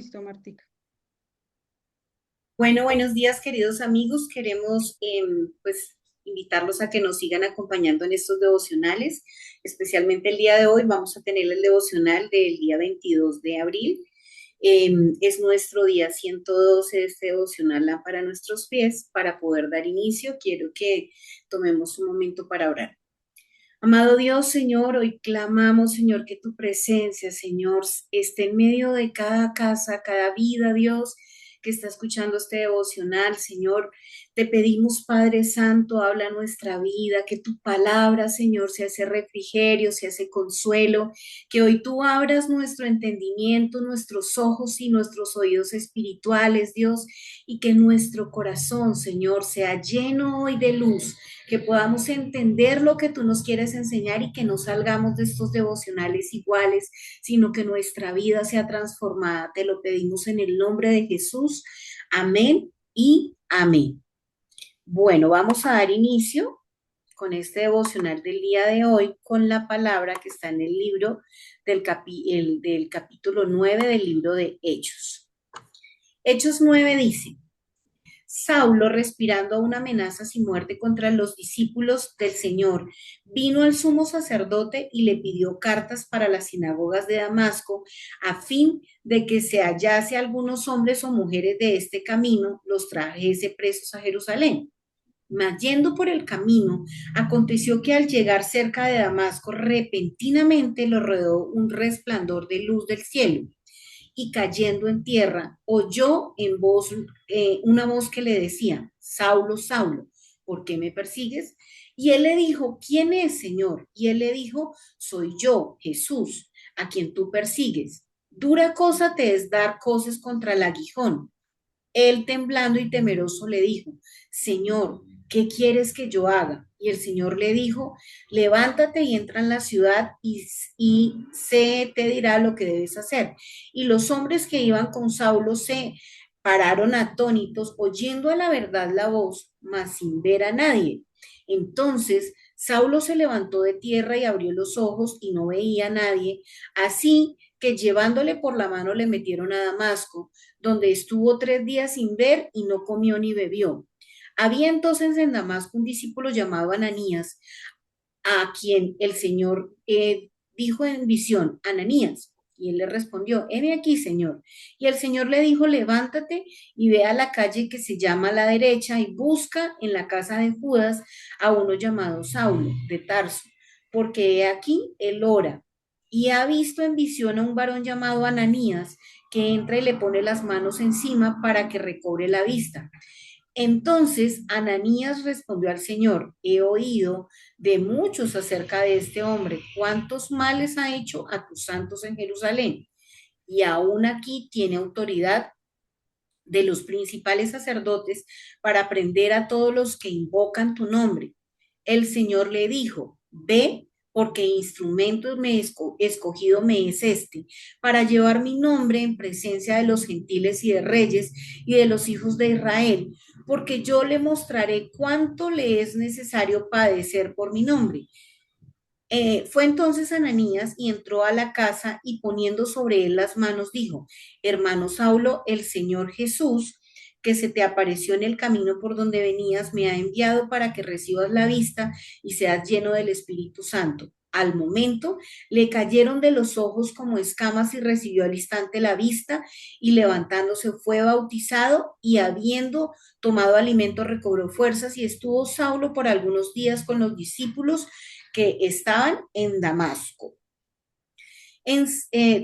Listo, Martica. Bueno, buenos días, queridos amigos. Queremos pues invitarlos a que nos sigan acompañando en estos devocionales. Especialmente el día de hoy vamos a tener el devocional del día 22 de abril. Es nuestro día 112 de este devocional Lámpara a nuestros pies. Para poder dar inicio, quiero que tomemos un momento para orar. Amado Dios, Señor, hoy clamamos, Señor, que tu presencia, Señor, esté en medio de cada casa, cada vida, Dios, que está escuchando este devocional, Señor. Te pedimos, Padre Santo, habla nuestra vida, que tu palabra, Señor, sea ese refrigerio, sea ese consuelo, que hoy tú abras nuestro entendimiento, nuestros ojos y nuestros oídos espirituales, Dios, y que nuestro corazón, Señor, sea lleno hoy de luz, que podamos entender lo que tú nos quieres enseñar y que no salgamos de estos devocionales iguales, sino que nuestra vida sea transformada. Te lo pedimos en el nombre de Jesús. Amén y amén. Bueno, vamos a dar inicio con este devocional del día de hoy con la palabra que está en el libro del capítulo 9 del libro de Hechos. Hechos 9 dice: Saulo, respirando una amenaza sin muerte contra los discípulos del Señor, vino al sumo sacerdote y le pidió cartas para las sinagogas de Damasco, a fin de que se hallase algunos hombres o mujeres de este camino, los trajese presos a Jerusalén. Mas yendo por el camino, aconteció que al llegar cerca de Damasco, repentinamente lo rodeó un resplandor de luz del cielo, y cayendo en tierra, oyó una voz que le decía: Saulo, Saulo, ¿por qué me persigues? Y él le dijo: ¿Quién es, Señor? Y él le dijo: Soy yo, Jesús, a quien tú persigues. Dura cosa te es dar coces contra el aguijón. Él, temblando y temeroso, le dijo: Señor, ¿qué quieres que yo haga? Y el Señor le dijo: levántate y entra en la ciudad, y se te dirá lo que debes hacer. Y los hombres que iban con Saulo se pararon atónitos, oyendo a la verdad la voz, mas sin ver a nadie. Entonces Saulo se levantó de tierra y abrió los ojos y no veía a nadie, así que llevándole por la mano le metieron a Damasco, donde estuvo 3 días sin ver y no comió ni bebió. Había entonces en Damasco un discípulo llamado Ananías, a quien el Señor dijo en visión: Ananías. Y él le respondió: heme aquí, Señor. Y el Señor le dijo: levántate y ve a la calle que se llama a la derecha y busca en la casa de Judas a uno llamado Saulo de Tarso, porque he aquí él ora y ha visto en visión a un varón llamado Ananías, que entra y le pone las manos encima para que recobre la vista. Entonces Ananías respondió al Señor: he oído de muchos acerca de este hombre, cuántos males ha hecho a tus santos en Jerusalén, y aún aquí tiene autoridad de los principales sacerdotes para prender a todos los que invocan tu nombre. El Señor le dijo: ve, porque instrumento escogido me es este, para llevar mi nombre en presencia de los gentiles y de reyes y de los hijos de Israel, porque yo le mostraré cuánto le es necesario padecer por mi nombre. Fue entonces Ananías y entró a la casa, y poniendo sobre él las manos dijo: hermano Saulo, el Señor Jesús, que se te apareció en el camino por donde venías, me ha enviado para que recibas la vista y seas lleno del Espíritu Santo. Al momento le cayeron de los ojos como escamas y recibió al instante la vista, y levantándose fue bautizado, y habiendo tomado alimento recobró fuerzas, y estuvo Saulo por algunos días con los discípulos que estaban en Damasco.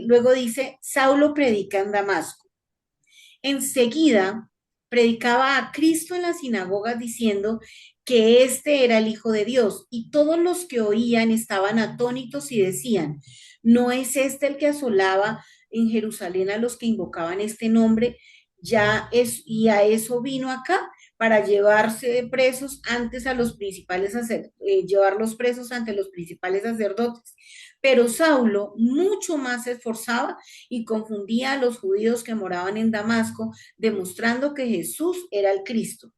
Luego dice: Saulo predica en Damasco. Enseguida predicaba a Cristo en las sinagogas, diciendo que este era el Hijo de Dios, y todos los que oían estaban atónitos y decían: ¿no es este el que asolaba en Jerusalén a los que invocaban este nombre? Ya es, y a eso vino acá, para llevarse presos antes a los principales llevarlos presos ante los principales sacerdotes. Pero Saulo mucho más se esforzaba y confundía a los judíos que moraban en Damasco, demostrando que Jesús era el Cristo.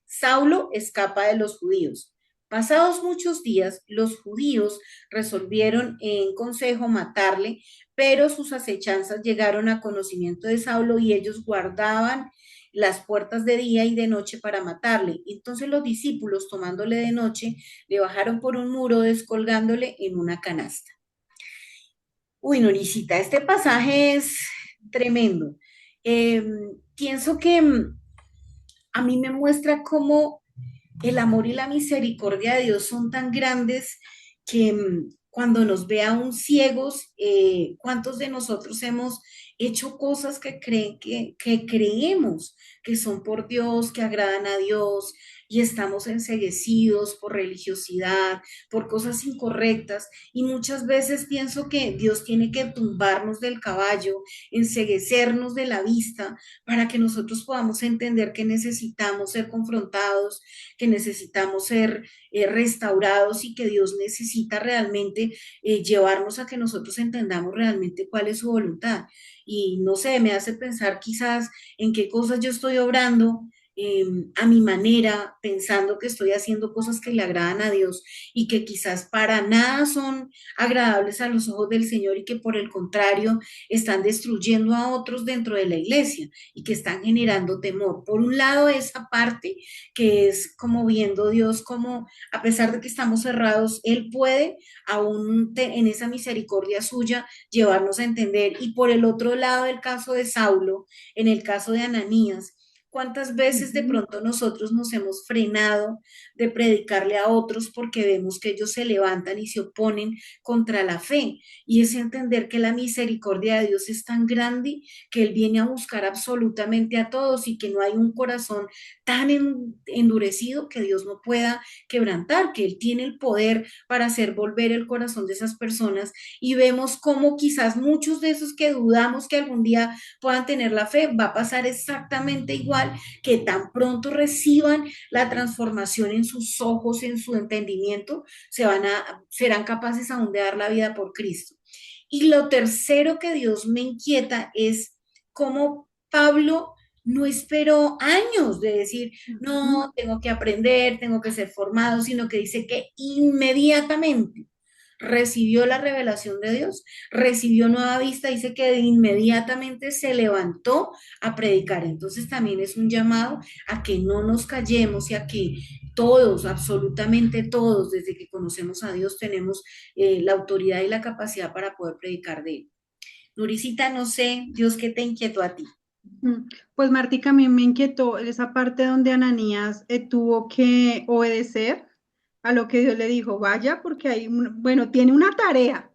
Saulo escapa de los judíos. Pasados muchos días, los judíos resolvieron en consejo matarle, pero sus acechanzas llegaron a conocimiento de Saulo y ellos guardaban las puertas de día y de noche para matarle. Entonces los discípulos, tomándole de noche, le bajaron por un muro, descolgándole en una canasta. Uy, Noricita, este pasaje es tremendo. Eh, Pienso que a mí me muestra cómo el amor y la misericordia de Dios son tan grandes que cuando nos ve aún ciegos, ¿cuántos de nosotros hemos hecho cosas que creemos que son por Dios, que agradan a Dios, y estamos enceguecidos por religiosidad, por cosas incorrectas? Y muchas veces pienso que Dios tiene que tumbarnos del caballo, enceguecernos de la vista, para que nosotros podamos entender que necesitamos ser confrontados, que necesitamos ser restaurados y que Dios necesita realmente llevarnos a que nosotros entendamos realmente cuál es su voluntad. Y no sé, me hace pensar quizás en qué cosas yo estoy obrando a mi manera, pensando que estoy haciendo cosas que le agradan a Dios y que quizás para nada son agradables a los ojos del Señor y que por el contrario están destruyendo a otros dentro de la iglesia y que están generando temor. Por un lado, esa parte que es como viendo Dios como a pesar de que estamos cerrados, Él puede aún en esa misericordia suya llevarnos a entender. Y por el otro lado, el caso de Saulo, en el caso de Ananías, ¿cuántas veces de Ujú. pronto nosotros nos hemos frenado de predicarle a otros porque vemos que ellos se levantan y se oponen contra la fe? Y es entender que la misericordia de Dios es tan grande que Él viene a buscar absolutamente a todos y que no hay un corazón tan endurecido que Dios no pueda quebrantar, que Él tiene el poder para hacer volver el corazón de esas personas. Y vemos cómo quizás muchos de esos que dudamos que algún día puedan tener la fe, va a pasar exactamente igual, que tan pronto reciban la transformación en sus ojos, en su entendimiento, serán capaces aún de dar la vida por Cristo. Y lo tercero que Dios me inquieta es cómo Pablo no esperó años de decir, Ujú. no, tengo que aprender, tengo que ser formado, sino que dice que inmediatamente recibió la revelación de Dios, recibió nueva vista, dice que de inmediatamente se levantó a predicar. Entonces también es un llamado a que no nos callemos y a que todos, absolutamente todos, desde que conocemos a Dios, tenemos la autoridad y la capacidad para poder predicar de Él. Nuricita, no sé, Dios, ¿qué te inquietó a ti? Pues Martica, a mí me inquietó esa parte donde Ananías tuvo que obedecer a lo que Dios le dijo, vaya, porque hay, bueno, tiene una tarea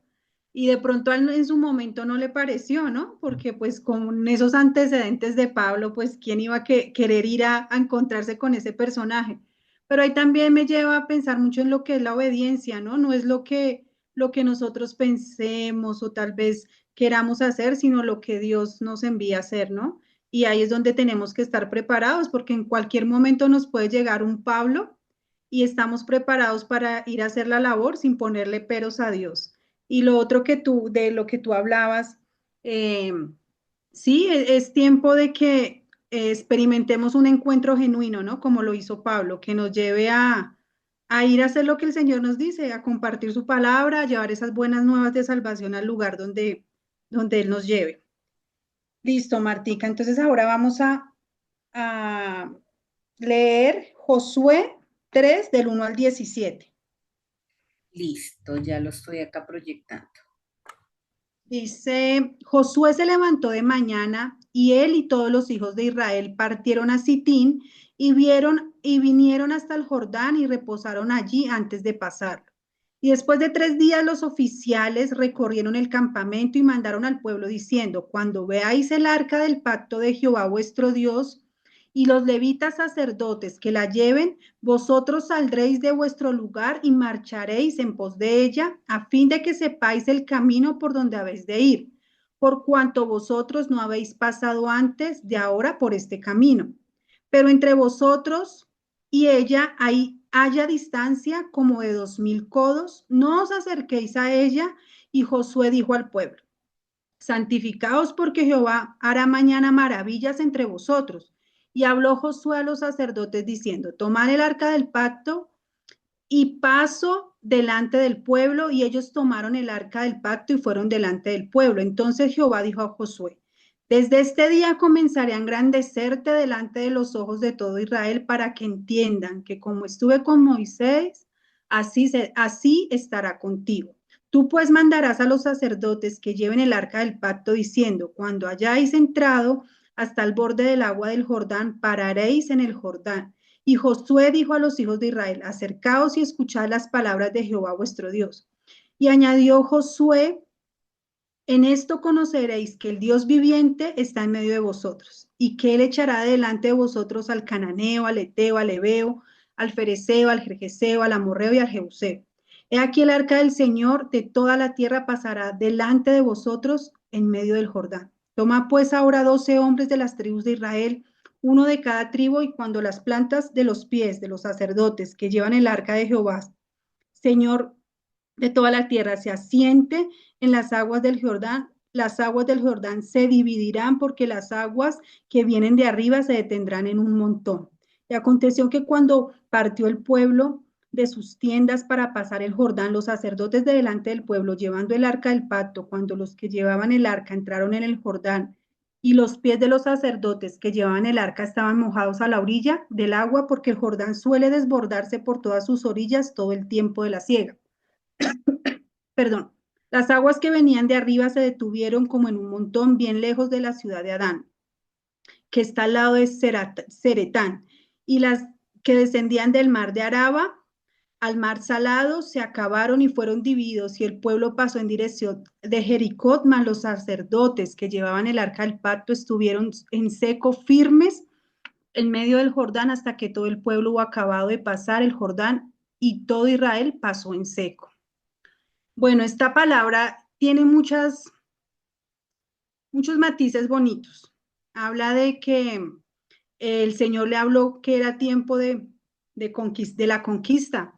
y de pronto en su momento no le pareció, ¿no? Porque pues con esos antecedentes de Pablo, pues quién iba a querer ir a encontrarse con ese personaje. Pero ahí también me lleva a pensar mucho en lo que es la obediencia, ¿no? No es lo que nosotros pensemos o tal vez queramos hacer, sino lo que Dios nos envía a hacer, ¿no? Y ahí es donde tenemos que estar preparados, porque en cualquier momento nos puede llegar un Pablo y estamos preparados para ir a hacer la labor sin ponerle peros a Dios. Y lo otro que tú, de lo que tú hablabas, eh, sí, es tiempo de que experimentemos un encuentro genuino, ¿no? Como lo hizo Pablo, que nos lleve a ir a hacer lo que el Señor nos dice, a compartir su palabra, a llevar esas buenas nuevas de salvación al lugar donde Él nos lleve. Listo, Martica. Entonces ahora vamos a leer Josué 3 del 1 al 17. Listo, ya lo estoy acá proyectando. Dice, Josué se levantó de mañana y él y todos los hijos de Israel partieron a Sitín y vieron y vinieron hasta el Jordán y reposaron allí antes de pasarlo. Y después de 3 días los oficiales recorrieron el campamento y mandaron al pueblo diciendo, cuando veáis el arca del pacto de Jehová vuestro Dios y los levitas sacerdotes que la lleven, vosotros saldréis de vuestro lugar y marcharéis en pos de ella, a fin de que sepáis el camino por donde habéis de ir, por cuanto vosotros no habéis pasado antes de ahora por este camino. Pero entre vosotros y ella haya distancia como de 2000 codos, no os acerquéis a ella. Y Josué dijo al pueblo, santificaos porque Jehová hará mañana maravillas entre vosotros. Y habló Josué a los sacerdotes diciendo, tomad el arca del pacto y paso delante del pueblo y ellos tomaron el arca del pacto y fueron delante del pueblo. Entonces Jehová dijo a Josué, desde este día comenzaré a engrandecerte delante de los ojos de todo Israel para que entiendan que como estuve con Moisés, así estará contigo. Tú pues mandarás a los sacerdotes que lleven el arca del pacto diciendo, cuando hayáis entrado hasta el borde del agua del Jordán, pararéis en el Jordán. Y Josué dijo a los hijos de Israel, acercaos y escuchad las palabras de Jehová vuestro Dios. Y añadió Josué, en esto conoceréis que el Dios viviente está en medio de vosotros, y que él echará delante de vosotros al cananeo, al eteo, al ebeo, al fereceo, al jerjeseo, al amorreo y al jebuseo. He aquí el arca del Señor de toda la tierra pasará delante de vosotros en medio del Jordán. Toma pues ahora 12 hombres de las tribus de Israel, uno de cada tribu, y cuando las plantas de los pies de los sacerdotes que llevan el arca de Jehová, Señor de toda la tierra, se asiente en las aguas del Jordán, las aguas del Jordán se dividirán porque las aguas que vienen de arriba se detendrán en un montón. Y aconteció que cuando partió el pueblo de sus tiendas para pasar el Jordán, los sacerdotes de delante del pueblo llevando el arca del pacto, cuando los que llevaban el arca entraron en el Jordán y los pies de los sacerdotes que llevaban el arca estaban mojados a la orilla del agua, porque el Jordán suele desbordarse por todas sus orillas todo el tiempo de la siega. Perdón, las aguas que venían de arriba se detuvieron como en un montón bien lejos de la ciudad de Adán, que está al lado de Zeretán, y las que descendían del mar de Araba al mar salado se acabaron y fueron divididos, y el pueblo pasó en dirección de Jericó, mas los sacerdotes que llevaban el arca del pacto estuvieron en seco firmes en medio del Jordán hasta que todo el pueblo hubo acabado de pasar el Jordán y todo Israel pasó en seco. Bueno, esta palabra tiene muchos matices bonitos. Habla de que el Señor le habló que era tiempo de la conquista.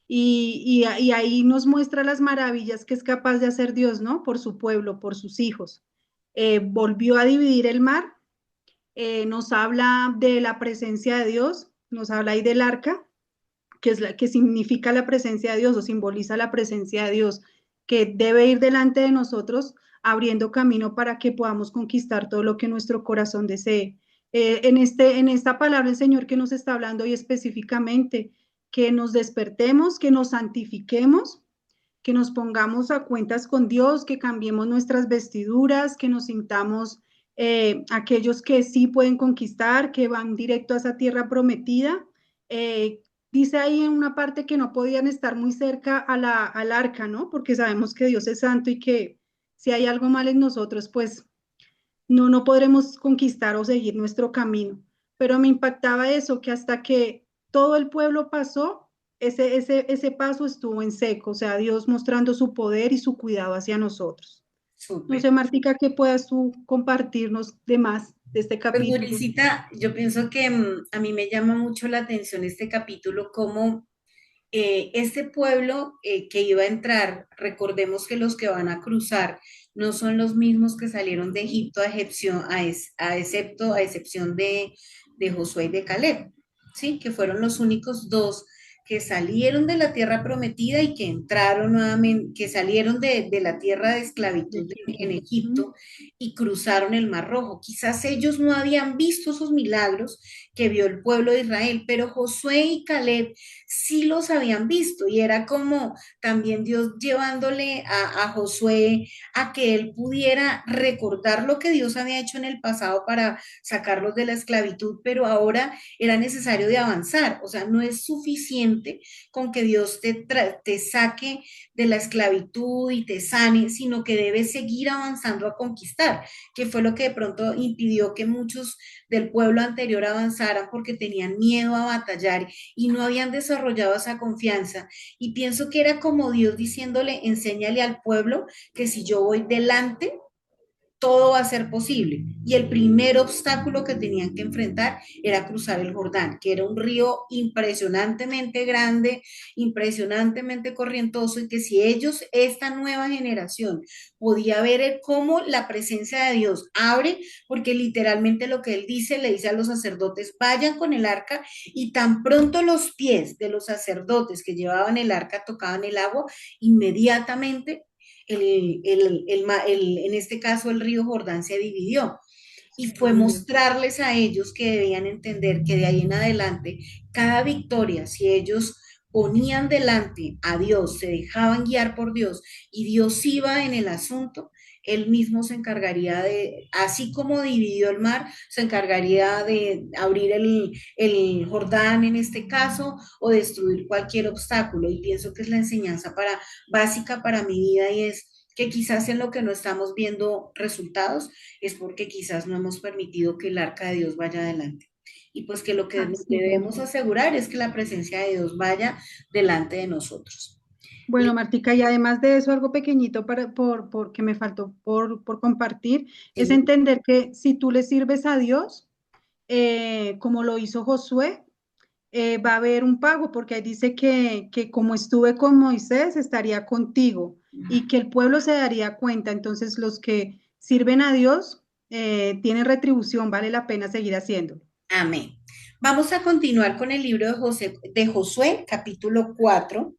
Y ahí nos muestra las maravillas que es capaz de hacer Dios, ¿no? Por su pueblo, por sus hijos. Volvió a dividir el mar, nos habla de la presencia de Dios, nos habla ahí del arca, que significa la presencia de Dios o simboliza la presencia de Dios, que debe ir delante de nosotros abriendo camino para que podamos conquistar todo lo que nuestro corazón desee. En esta palabra el Señor que nos está hablando hoy específicamente, que nos despertemos, que nos santifiquemos, que nos pongamos a cuentas con Dios, que cambiemos nuestras vestiduras, que nos sintamos aquellos que sí pueden conquistar, que van directo a esa tierra prometida. Eh, Dice ahí en una parte que no podían estar muy cerca al arca, ¿no? Porque sabemos que Dios es santo y que si hay algo mal en nosotros, pues no podremos conquistar o seguir nuestro camino. Pero me impactaba eso, que hasta que todo el pueblo pasó, ese paso estuvo en seco, o sea, Dios mostrando su poder y su cuidado hacia nosotros. No Súper. sé, Martica, ¿qué puedas tú compartirnos de más de este Pues, capítulo? Gurisita, yo pienso que a mí me llama mucho la atención este capítulo, como este pueblo que iba a entrar, recordemos que los que van a cruzar no son los mismos que salieron de Egipto a excepción de Josué y de Caleb, ¿sí? Que fueron los únicos dos que salieron de la tierra prometida y que entraron nuevamente, que salieron de la tierra de De esclavitud en Egipto. Egipto y cruzaron el Mar Rojo. Quizás ellos no habían visto esos milagros que vio el pueblo de Israel, pero Josué y Caleb sí los habían visto y era como también Dios llevándole a Josué a que él pudiera recordar lo que Dios había hecho en el pasado para sacarlos de la esclavitud, pero ahora era necesario de avanzar, o sea, no es suficiente con que Dios te saque de la esclavitud y te sane, sino que debes seguir avanzando a conquistar, que fue lo que de pronto impidió que muchos del pueblo anterior avanzaran porque tenían miedo a batallar y no habían desarrollado esa confianza. Y pienso que era como Dios diciéndole, enséñale al pueblo que si yo voy delante, todo va a ser posible. Y el primer obstáculo que tenían que enfrentar era cruzar el Jordán, que era un río impresionantemente grande, impresionantemente corrientoso, y que si ellos, esta nueva generación, podía ver cómo la presencia de Dios abre, porque literalmente lo que él dice, le dice a los sacerdotes, vayan con el arca, y tan pronto los pies de los sacerdotes que llevaban el arca tocaban el agua, inmediatamente en este caso el río Jordán se dividió. Y Se fue dividió. mostrarles a ellos que debían entender que de ahí en adelante, cada victoria, si ellos ponían delante a Dios, se dejaban guiar por Dios y Dios iba en el asunto, él mismo se encargaría de, así como dividió el mar, se encargaría de abrir el Jordán en este caso o destruir cualquier obstáculo. Y pienso que es la enseñanza básica para mi vida, y es que quizás en lo que no estamos viendo resultados es porque quizás no hemos permitido que el arca de Dios vaya adelante. Y pues que lo que Así debemos mismo. asegurar es que la presencia de Dios vaya delante de nosotros. Bueno, Martica, y además de eso, algo pequeñito que me faltó por compartir, es Sí, entender que si tú le sirves a Dios, como lo hizo Josué, va a haber un pago, porque ahí dice que como estuve con Moisés, estaría contigo y que el pueblo se daría cuenta. Entonces, los que sirven a Dios tienen retribución, vale la pena seguir haciéndolo. amén. Vamos a continuar con el libro de Josué, capítulo 4,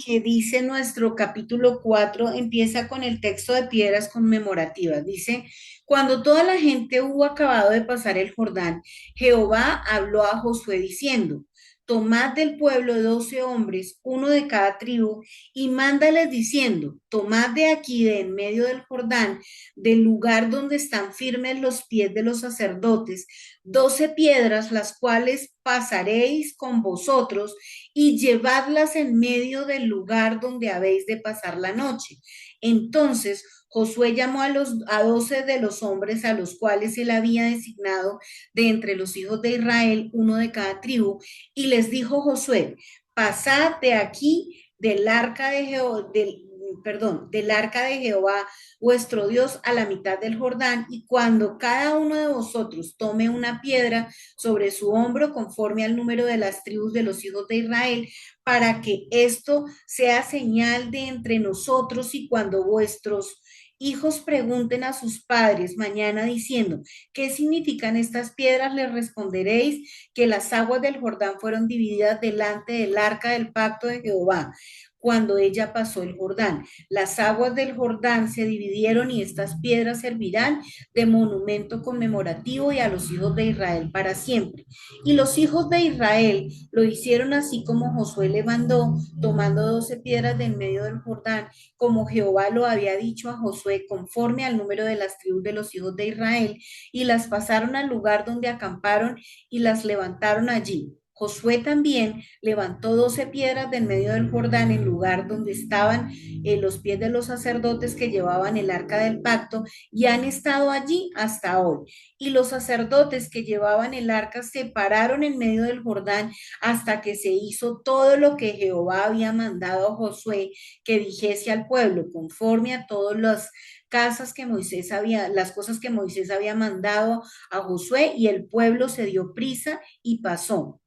que dice nuestro capítulo 4 empieza con el texto de piedras conmemorativas. Dice, cuando toda la gente hubo acabado de pasar el Jordán, Jehová habló a Josué diciendo, tomad del pueblo 12 hombres, uno de cada tribu, y mándales diciendo, tomad de aquí, de en medio del Jordán, del lugar donde están firmes los pies de los sacerdotes, 12 piedras, las cuales pasaréis con vosotros y llevadlas en medio del lugar donde habéis de pasar la noche. Entonces Josué llamó a 12 de los hombres a los cuales él había designado de entre los hijos de Israel, uno de cada tribu, y les dijo Josué, pasad de aquí del arca de Jehová, del arca de Jehová vuestro Dios a la mitad del Jordán, y cuando cada uno de vosotros tome una piedra sobre su hombro conforme al número de las tribus de los hijos de Israel, para que esto sea señal de entre nosotros, y cuando vuestros hijos pregunten a sus padres mañana diciendo, ¿qué significan estas piedras? Les responderéis que las aguas del Jordán fueron divididas delante del arca del pacto de Jehová cuando ella pasó el Jordán. Las aguas del Jordán se dividieron y estas piedras servirán de monumento conmemorativo y a los hijos de Israel para siempre. Y los hijos de Israel lo hicieron así como Josué le mandó, tomando 12 piedras del medio del Jordán, como Jehová lo había dicho a Josué, conforme al número de las tribus de los hijos de Israel, y las pasaron al lugar donde acamparon y las levantaron allí. Josué también levantó 12 piedras del medio del Jordán, en lugar donde estaban los pies de los sacerdotes que llevaban el arca del pacto, y han estado allí hasta hoy. Y los sacerdotes que llevaban el arca se pararon en medio del Jordán hasta que se hizo todo lo que Jehová había mandado a Josué que dijese al pueblo, conforme a todas las cosas que Moisés había mandado a Josué, y el pueblo se dio prisa y pasó.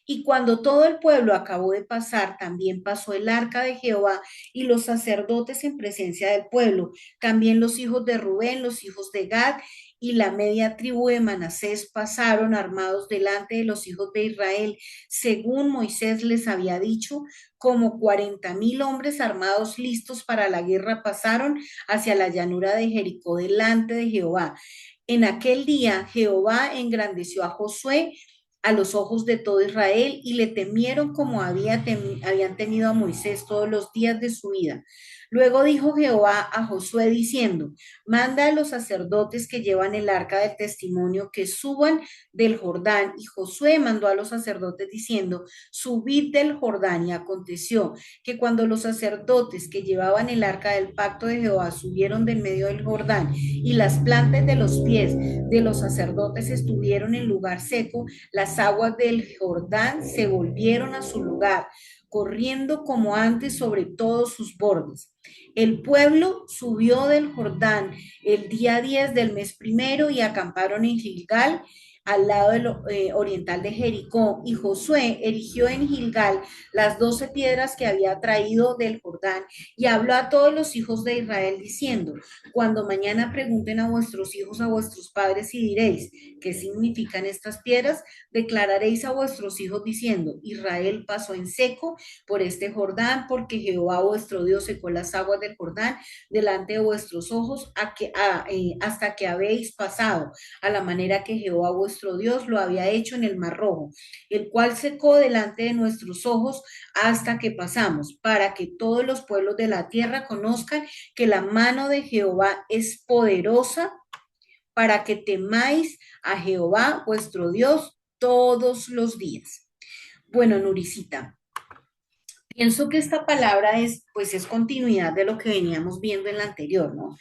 Y cuando todo el pueblo acabó de pasar, también pasó el arca de Jehová y los sacerdotes en presencia del pueblo, también los hijos de Rubén, los hijos de Gad y la media tribu de Manasés pasaron armados delante de los hijos de Israel, según Moisés les había dicho, como 40,000 hombres armados listos para la guerra pasaron hacia la llanura de Jericó delante de Jehová. En aquel día Jehová engrandeció a Josué a los ojos de todo Israel, y le temieron como habían temido a Moisés todos los días de su vida. Luego dijo Jehová a Josué diciendo, manda a los sacerdotes que llevan el arca del testimonio que suban del Jordán. Y Josué mandó a los sacerdotes diciendo, subid del Jordán. Y aconteció que cuando los sacerdotes que llevaban el arca del pacto de Jehová subieron del medio del Jordán, y las plantas de los pies de los sacerdotes estuvieron en lugar seco, las aguas del Jordán se volvieron a su lugar, corriendo como antes sobre todos sus bordes. El pueblo subió del Jordán el día 10 del mes primero y acamparon en Gilgal, al lado del oriental de Jericó. Y Josué erigió en Gilgal las 12 piedras que había traído del Jordán y habló a todos los hijos de Israel diciendo, cuando mañana pregunten a vuestros hijos, a vuestros padres y diréis, ¿qué significan estas piedras? Declararéis a vuestros hijos diciendo, Israel pasó en seco por este Jordán, porque Jehová vuestro Dios secó las aguas del Jordán delante de vuestros ojos hasta que habéis pasado, a la manera que Jehová vuestro Dios lo había hecho en el Mar Rojo, el cual secó delante de nuestros ojos hasta que pasamos, para que todos los pueblos de la tierra conozcan que la mano de Jehová es poderosa para que temáis a Jehová vuestro Dios todos los días. Bueno, Nuricita, pienso que esta palabra es, pues, es continuidad de lo que veníamos viendo en la anterior, ¿no?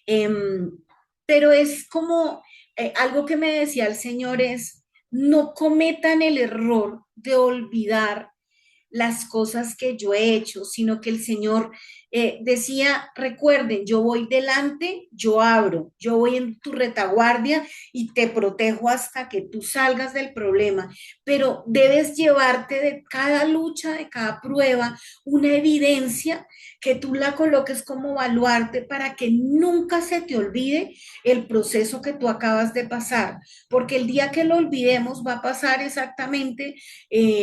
Em, pero es como algo que me decía el Señor es, no cometan el error de olvidar las cosas que yo he hecho, sino que el Señor decía, recuerden, yo voy delante, yo abro, yo voy en tu retaguardia y te protejo hasta que tú salgas del problema, pero debes llevarte de cada lucha, de cada prueba, una evidencia que tú la coloques como baluarte para que nunca se te olvide el proceso que tú acabas de pasar, porque el día que lo olvidemos va a pasar exactamente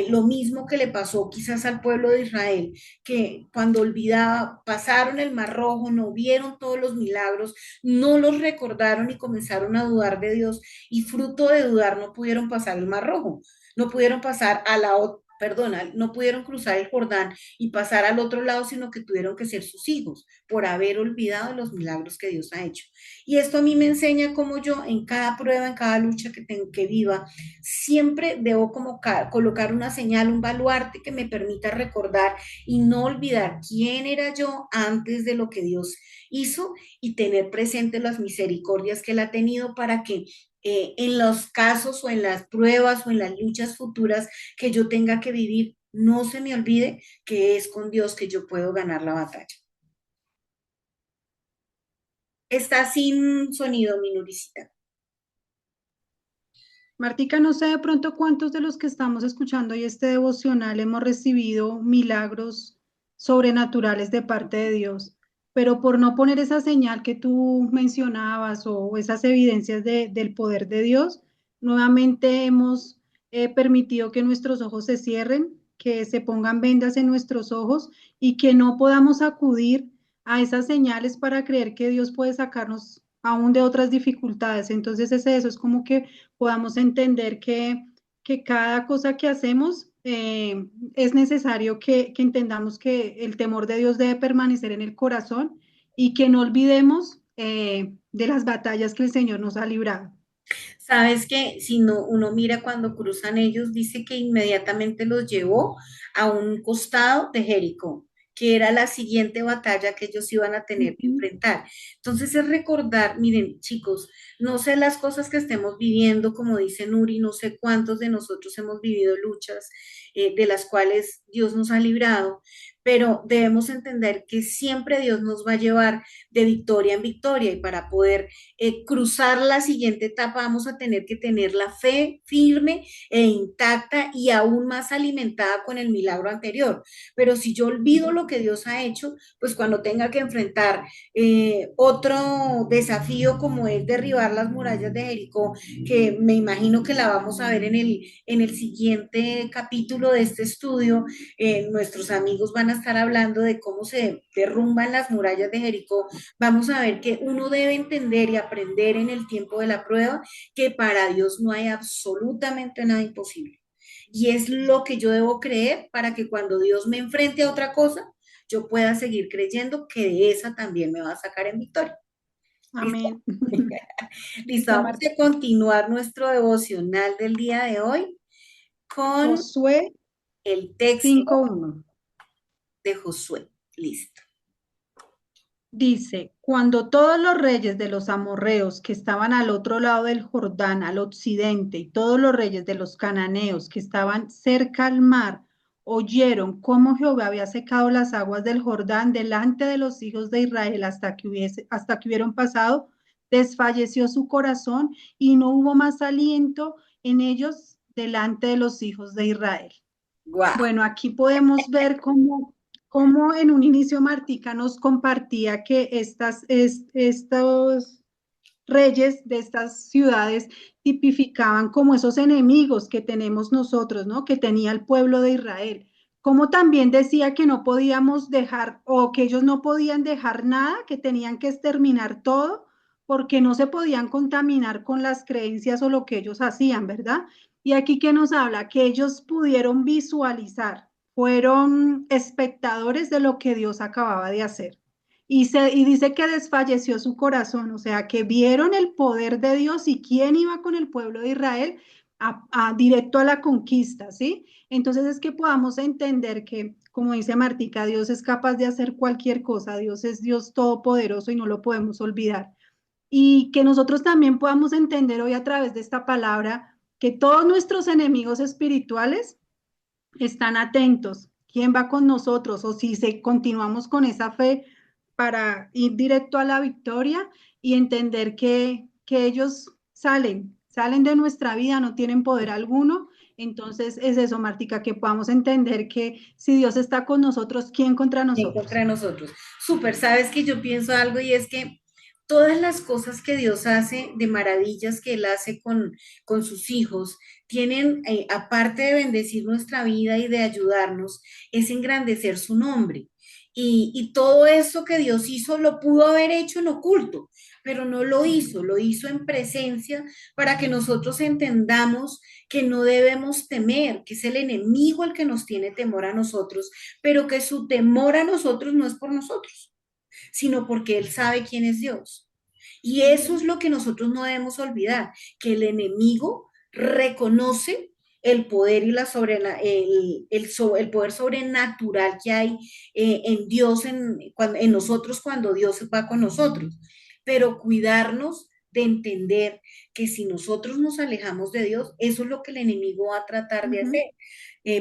lo mismo que le pasó quizás al pueblo de Israel, que cuando olvidaba, pasaron el Mar Rojo, no vieron todos los milagros, no los recordaron y comenzaron a dudar de Dios y fruto de dudar no pudieron pasar el Mar Rojo, no pudieron pasar a la otra. Perdona, no pudieron cruzar el Jordán y pasar al otro lado, sino que tuvieron que ser sus hijos por haber olvidado los milagros que Dios ha hecho. Y esto a mí me enseña cómo yo en cada prueba, en cada lucha que viva, siempre debo como colocar una señal, un baluarte que me permita recordar y no olvidar quién era yo antes de lo que Dios hizo y tener presente las misericordias que Él ha tenido para que en los casos o en las pruebas o en las luchas futuras que yo tenga que vivir, no se me olvide que es con Dios que yo puedo ganar la batalla. Está sin sonido, mi Nuricita. Martica, no sé de pronto cuántos de los que estamos escuchando hoy este devocional hemos recibido milagros sobrenaturales de parte de Dios, pero por no poner esa señal que tú mencionabas o esas evidencias del poder de Dios, nuevamente hemos permitido que nuestros ojos se cierren, que se pongan vendas en nuestros ojos y que no podamos acudir a esas señales para creer que Dios puede sacarnos aún de otras dificultades. Entonces es eso, es como que podamos entender que cada cosa que hacemos es necesario que entendamos que el temor de Dios debe permanecer en el corazón y que no olvidemos de las batallas que el Señor nos ha librado. Sabes que si no, uno mira cuando cruzan ellos, dice que inmediatamente los llevó a un costado de Jericó, que era la siguiente batalla que ellos iban a tener que Ujú. enfrentar. Entonces es recordar, miren, chicos, no sé las cosas que estemos viviendo, como dice Nuri, no sé cuántos de nosotros hemos vivido luchas de las cuales Dios nos ha librado, pero debemos entender que siempre Dios nos va a llevar de victoria en victoria y para poder cruzar la siguiente etapa vamos a tener que tener la fe firme e intacta y aún más alimentada con el milagro anterior. Pero si yo olvido lo que Dios ha hecho, pues cuando tenga que enfrentar otro desafío como es derribar las murallas de Jericó, que me imagino que la vamos a ver en el siguiente capítulo de este estudio, nuestros amigos van a estar hablando de cómo se derrumban las murallas de Jericó. Vamos a ver que uno debe entender y aprender en el tiempo de la prueba que para Dios no hay absolutamente nada imposible. Y es lo que yo debo creer para que cuando Dios me enfrente a otra cosa, yo pueda seguir creyendo que de esa también me va a sacar en victoria. ¿Listo? Amén. Listo, Listo, vamos Marta. a continuar nuestro devocional del día de hoy con Josué el texto 5:1. de Josué. Listo. Dice, cuando todos los reyes de los amorreos que estaban al otro lado del Jordán, al occidente, y todos los reyes de los cananeos que estaban cerca al mar, oyeron cómo Jehová había secado las aguas del Jordán delante de los hijos de Israel hasta que hubieron pasado, desfalleció su corazón y no hubo más aliento en ellos delante de los hijos de Israel. Guau. Bueno, aquí podemos ver cómo en un inicio Martica nos compartía que estos reyes de estas ciudades tipificaban como esos enemigos que tenemos nosotros, ¿no? Que tenía el pueblo de Israel. Como también decía que no podíamos dejar o que ellos no podían dejar nada, que tenían que exterminar todo porque no se podían contaminar con las creencias o lo que ellos hacían, ¿verdad? Y aquí que nos habla que ellos pudieron visualizar, fueron espectadores de lo que Dios acababa de hacer. Y dice que desfalleció su corazón, o sea, que vieron el poder de Dios y quién iba con el pueblo de Israel directo a la conquista, ¿sí? Entonces es que podamos entender que, como dice Martica, Dios es capaz de hacer cualquier cosa, Dios es Dios todopoderoso y no lo podemos olvidar. Y que nosotros también podamos entender hoy a través de esta palabra que todos nuestros enemigos espirituales están atentos. ¿Quién va con nosotros? O si continuamos con esa fe para ir directo a la victoria y entender que ellos salen de nuestra vida, no tienen poder alguno. Entonces es eso, Martica, que podamos entender que si Dios está con nosotros, ¿quién contra En nosotros? contra de nosotros. Súper, sabes que yo pienso algo y es que todas las cosas que Dios hace, de maravillas que Él hace con sus hijos, tienen, aparte de bendecir nuestra vida y de ayudarnos, es engrandecer su nombre. Y todo esto que Dios hizo lo pudo haber hecho en oculto, pero no lo hizo en presencia para que nosotros entendamos que no debemos temer, que es el enemigo el que nos tiene temor a nosotros, pero que su temor a nosotros no es por nosotros, sino porque Él sabe quién es Dios. Y eso es lo que nosotros no debemos olvidar, que el enemigo reconoce el poder y el poder sobrenatural que hay en Dios, en nosotros cuando Dios va con nosotros. Pero cuidarnos de entender que si nosotros nos alejamos de Dios, eso es lo que el enemigo va a tratar Uh de -huh. hacer.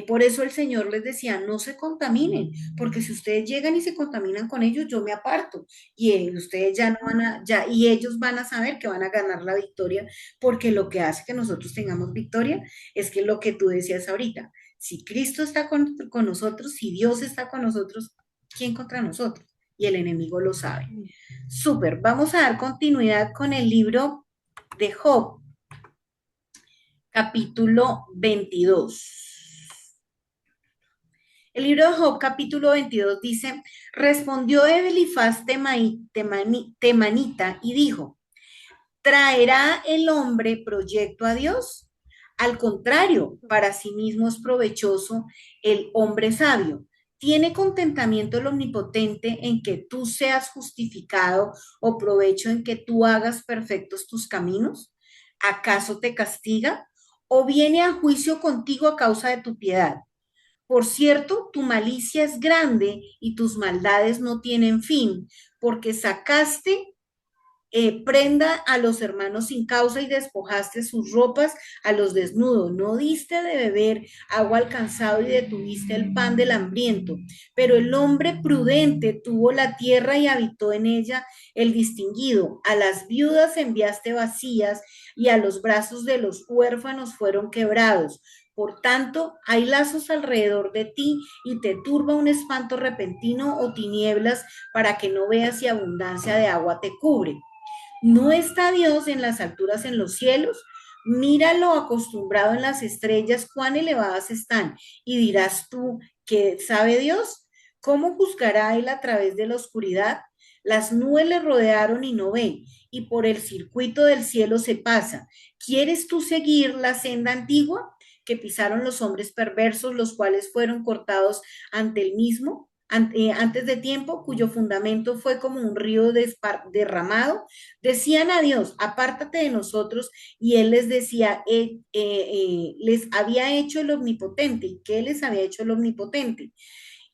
Por eso el Señor les decía, no se contaminen, porque si ustedes llegan y se contaminan con ellos, yo me aparto y ustedes ya no van a, ya, y ellos van a saber que van a ganar la victoria, porque lo que hace que nosotros tengamos victoria es que lo que tú decías ahorita, si Cristo está con nosotros, si Dios está con nosotros, ¿quién contra nosotros? Y el enemigo lo sabe. Súper, vamos a dar continuidad con el libro de Job, capítulo 22. El libro de Job, capítulo 22, dice, respondió Elifaz Temanita y dijo, ¿traerá el hombre proyecto a Dios? Al contrario, para sí mismo es provechoso el hombre sabio. ¿Tiene contentamiento el omnipotente en que tú seas justificado o provecho en que tú hagas perfectos tus caminos? ¿Acaso te castiga? ¿O viene a juicio contigo a causa de tu piedad? Por cierto, tu malicia es grande y tus maldades no tienen fin, porque sacaste prenda a los hermanos sin causa y despojaste sus ropas a los desnudos. No diste de beber agua al cansado y detuviste el pan del hambriento. Pero el hombre prudente tuvo la tierra y habitó en ella el distinguido. A las viudas enviaste vacías y a los brazos de los huérfanos fueron quebrados. Por tanto, hay lazos alrededor de ti y te turba un espanto repentino o tinieblas para que no veas y abundancia de agua te cubre. ¿No está Dios en las alturas en los cielos? Míralo acostumbrado en las estrellas, cuán elevadas están. Y dirás tú, ¿qué sabe Dios? ¿Cómo juzgará él a través de la oscuridad? Las nubes le rodearon y no ve, y por el circuito del cielo se pasa. ¿Quieres tú seguir la senda antigua que pisaron los hombres perversos, los cuales fueron cortados ante el mismo? Antes de tiempo, cuyo fundamento fue como un río derramado, decían a Dios, apártate de nosotros, y Él les decía, les había hecho el omnipotente. ¿Y qué les había hecho el omnipotente?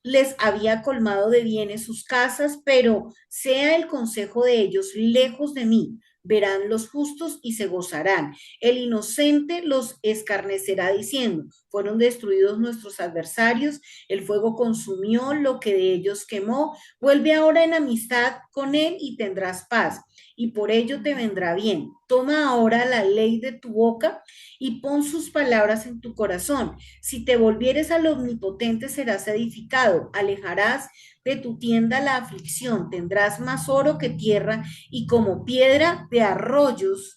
Les había colmado de bienes sus casas, pero sea el consejo de ellos lejos de mí. verán los justos y se gozarán. El inocente los escarnecerá diciendo, fueron destruidos nuestros adversarios, el fuego consumió lo que de ellos quemó, vuelve ahora en amistad con él y tendrás paz, y por ello te vendrá bien. Toma ahora la ley de tu boca y pon sus palabras en tu corazón. Si te volvieres al omnipotente, serás edificado, alejarás de tu tienda la aflicción, tendrás más oro que tierra y como piedra de arroyos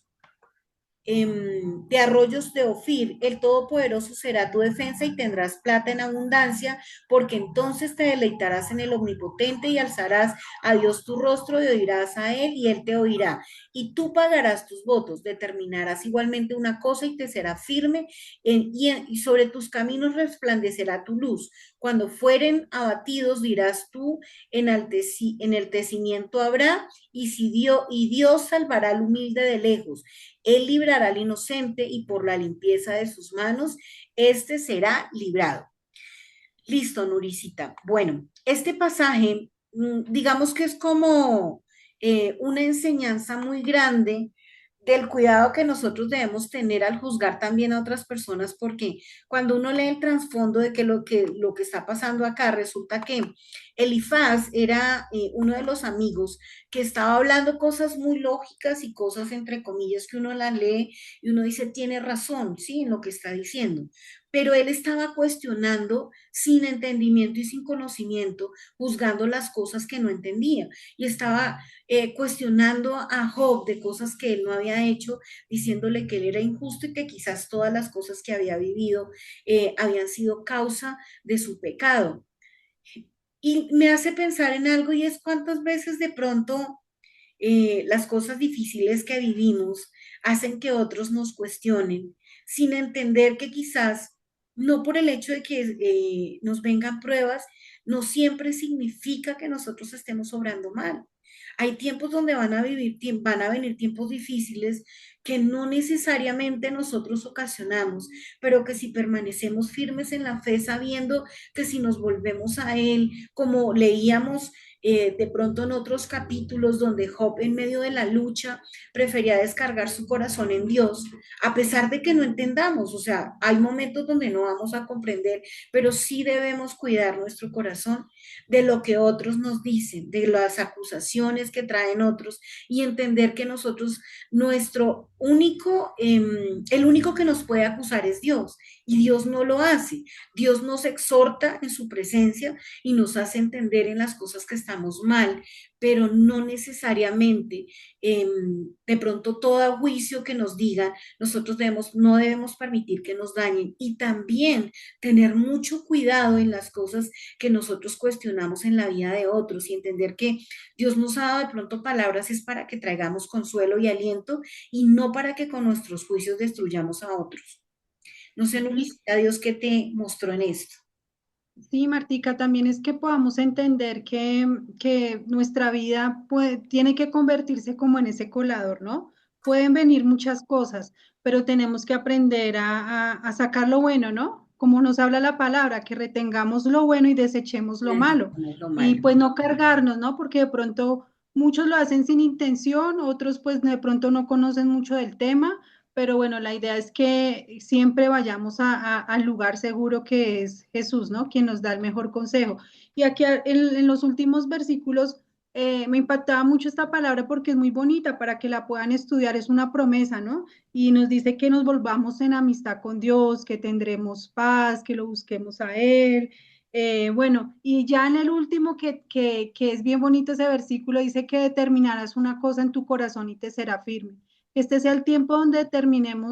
de Ofir, el Todopoderoso será tu defensa y tendrás plata en abundancia, porque entonces te deleitarás en el Omnipotente y alzarás a Dios tu rostro y oirás a Él y Él te oirá. Y tú pagarás tus votos, determinarás igualmente una cosa y te será firme y sobre tus caminos resplandecerá tu luz. Cuando fueren abatidos dirás tú, enaltecimiento habrá y Dios salvará al humilde de lejos. Él librará al inocente y por la limpieza de sus manos, éste será librado. Listo, Nuricita. Bueno, este pasaje, digamos que es como una enseñanza muy grande del cuidado que nosotros debemos tener al juzgar también a otras personas, porque cuando uno lee el trasfondo de que lo que está pasando acá, resulta que Elifaz era uno de los amigos que estaba hablando cosas muy lógicas y cosas entre comillas que uno las lee y uno dice, tiene razón, sí, en lo que está diciendo, pero él estaba cuestionando sin entendimiento y sin conocimiento, juzgando las cosas que no entendía y estaba cuestionando a Job de cosas que él no había hecho, diciéndole que él era injusto y que quizás todas las cosas que había vivido habían sido causa de su pecado. Y me hace pensar en algo y es cuántas veces de pronto las cosas difíciles que vivimos hacen que otros nos cuestionen, sin entender que quizás no por el hecho de que nos vengan pruebas, no siempre significa que nosotros estemos obrando mal. Hay tiempos donde van a venir tiempos difíciles que no necesariamente nosotros ocasionamos, pero que si permanecemos firmes en la fe, sabiendo que si nos volvemos a Él, como leíamos de pronto en otros capítulos donde Job en medio de la lucha prefería descargar su corazón en Dios, a pesar de que no entendamos, o sea, hay momentos donde no vamos a comprender, pero sí debemos cuidar nuestro corazón de lo que otros nos dicen, de las acusaciones que traen otros y entender que nosotros, el único que nos puede acusar es Dios y Dios no lo hace. Dios nos exhorta en su presencia y nos hace entender en las cosas que estamos mal, pero no necesariamente de pronto todo juicio que nos digan, no debemos permitir que nos dañen y también tener mucho cuidado en las cosas que nosotros cuestionamos en la vida de otros y entender que Dios nos ha dado de pronto palabras es para que traigamos consuelo y aliento y no para que con nuestros juicios destruyamos a otros. No sé, Sí, Nurisita, Dios que te mostró en esto. sí, Martica, también es que podamos entender que nuestra vida tiene que convertirse como en ese colador, ¿no? Pueden venir muchas cosas, pero tenemos que aprender a sacar lo bueno, ¿no? Como nos habla la palabra, que retengamos lo bueno y desechemos lo malo. No es lo Y malo. pues no cargarnos, ¿no? Porque de pronto muchos lo hacen sin intención, otros pues de pronto no conocen mucho del tema, pero bueno, la idea es que siempre vayamos al lugar seguro que es Jesús, ¿no? Quien nos da el mejor consejo. Y aquí en los últimos versículos me impactaba mucho esta palabra porque es muy bonita para que la puedan estudiar, es una promesa, ¿no? Y nos dice que nos volvamos en amistad con Dios, que tendremos paz, que lo busquemos a Él. Bueno, y ya en el último, que es bien bonito ese versículo, dice que determinarás una cosa en tu corazón y te será firme. Este sea el tiempo donde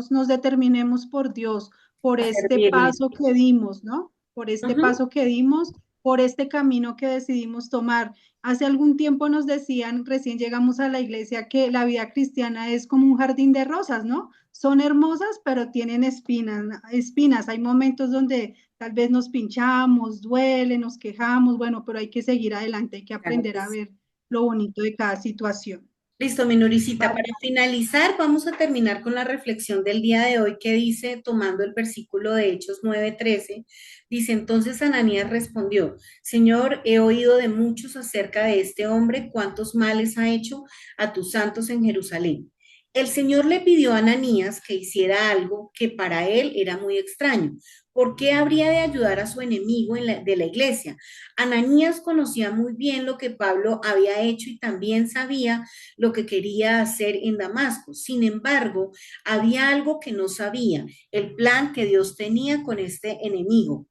nos determinemos por Dios, por A este servirle. paso que dimos, ¿no? Por este Ujú. paso que dimos, por este camino que decidimos tomar. Hace algún tiempo nos decían, recién llegamos a la iglesia, que la vida cristiana es como un jardín de rosas, ¿no? Son hermosas, pero tienen espinas, espinas. Hay momentos donde tal vez nos pinchamos, duele, nos quejamos, bueno, pero hay que seguir adelante, hay que Claro aprender que a sí. ver lo bonito de cada situación. Listo, mi Nurisita. ¿Vale? Para finalizar, vamos a terminar con la reflexión del día de hoy que dice, tomando el versículo de Hechos 9:13, dice, entonces Ananías respondió, Señor, he oído de muchos acerca de este hombre, cuántos males ha hecho a tus santos en Jerusalén. El Señor le pidió a Ananías que hiciera algo que para él era muy extraño. ¿Por qué habría de ayudar a su enemigo de la iglesia? Ananías conocía muy bien lo que Pablo había hecho y también sabía lo que quería hacer en Damasco. Sin embargo, había algo que no sabía, el plan que Dios tenía con este enemigo.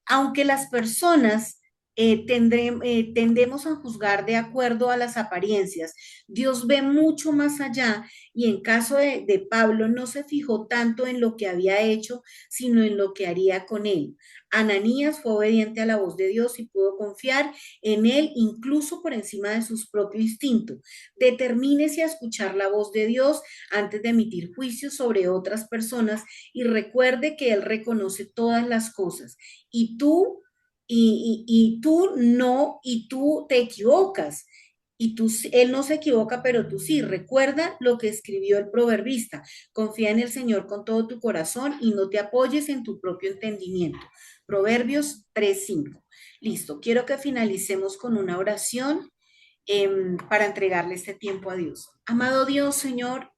Aunque las personas tendemos a juzgar de acuerdo a las apariencias, Dios ve mucho más allá y en caso de Pablo no se fijó tanto en lo que había hecho, sino en lo que haría con él. Ananías fue obediente a la voz de Dios y pudo confiar en él incluso por encima de sus propios instintos. Determínese a escuchar la voz de Dios antes de emitir juicios sobre otras personas y recuerde que Él reconoce todas las cosas y tú, y tú no, y tú te equivocas. Y tú, él no se equivoca, pero tú sí. Recuerda lo que escribió el proverbista. Confía en el Señor con todo tu corazón y no te apoyes en tu propio entendimiento. Proverbios 3:5. Listo. Quiero que finalicemos con una oración para entregarle este tiempo a Dios. Amado Dios, Señor,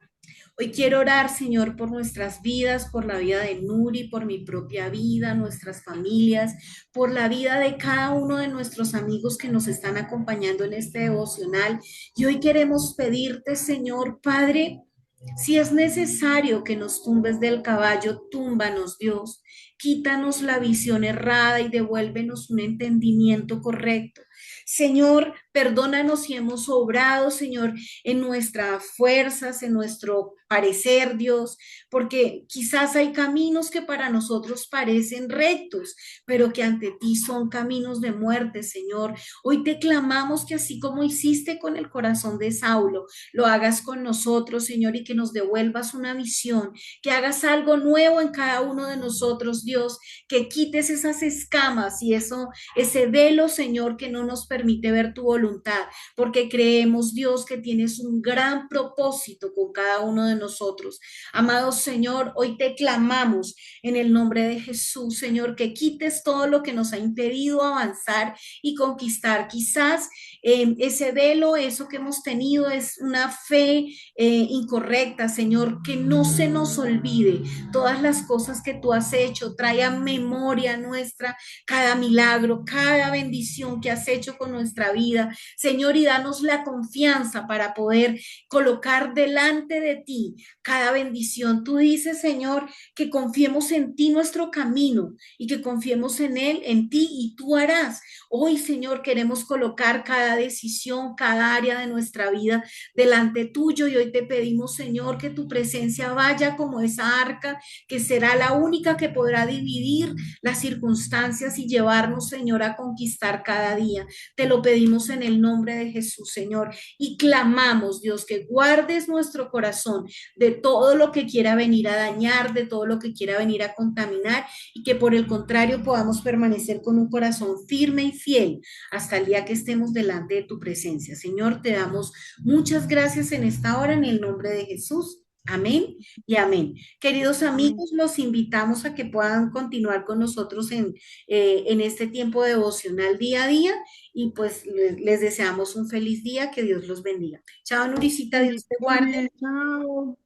hoy quiero orar, Señor, por nuestras vidas, por la vida de Nuri, por mi propia vida, nuestras familias, por la vida de cada uno de nuestros amigos que nos están acompañando en este devocional. Y hoy queremos pedirte, Señor Padre, si es necesario que nos tumbes del caballo, túmbanos, Dios. Quítanos la visión errada y devuélvenos un entendimiento correcto. Señor, perdónanos si hemos obrado, Señor, en nuestras fuerzas, en nuestro parecer, Dios, porque quizás hay caminos que para nosotros parecen rectos, pero que ante ti son caminos de muerte, Señor. Hoy te clamamos que así como hiciste con el corazón de Saulo, lo hagas con nosotros, Señor, y que nos devuelvas una visión, que hagas algo nuevo en cada uno de nosotros, Dios, que quites esas escamas y ese velo, Señor, que no nos permite ver tu voluntad, porque creemos, Dios, que tienes un gran propósito con cada uno de nosotros. Amado Señor, hoy te clamamos en el nombre de Jesús, Señor, que quites todo lo que nos ha impedido avanzar y conquistar. Quizás ese velo, eso que hemos tenido es una fe incorrecta, Señor, que no se nos olvide todas las cosas que tú has hecho, trae a memoria nuestra cada milagro, cada bendición que has hecho con nuestra vida, Señor, y danos la confianza para poder colocar delante de ti cada bendición. Tú dices, Señor, que confiemos en ti nuestro camino y que confiemos en él, en ti, y tú harás. Hoy, Señor, queremos colocar cada decisión, cada área de nuestra vida delante tuyo y hoy te pedimos, Señor, que tu presencia vaya como esa arca que será la única que podrá dividir las circunstancias y llevarnos, Señor, a conquistar cada día. Te lo pedimos en el nombre de Jesús, Señor, y clamamos, Dios, que guardes nuestro corazón de todo lo que quiera venir a dañar, de todo lo que quiera venir a contaminar y que por el contrario podamos permanecer con un corazón firme y fiel hasta el día que estemos delante de tu presencia. Señor, te damos muchas gracias en esta hora en el nombre de Jesús. Amén y amén. Queridos Amén. amigos, los invitamos a que puedan continuar con nosotros en este tiempo devocional día a día y pues les deseamos un feliz día, que Dios los bendiga. Chao, Nuricita, Dios te guarde. Bendiciones, chao.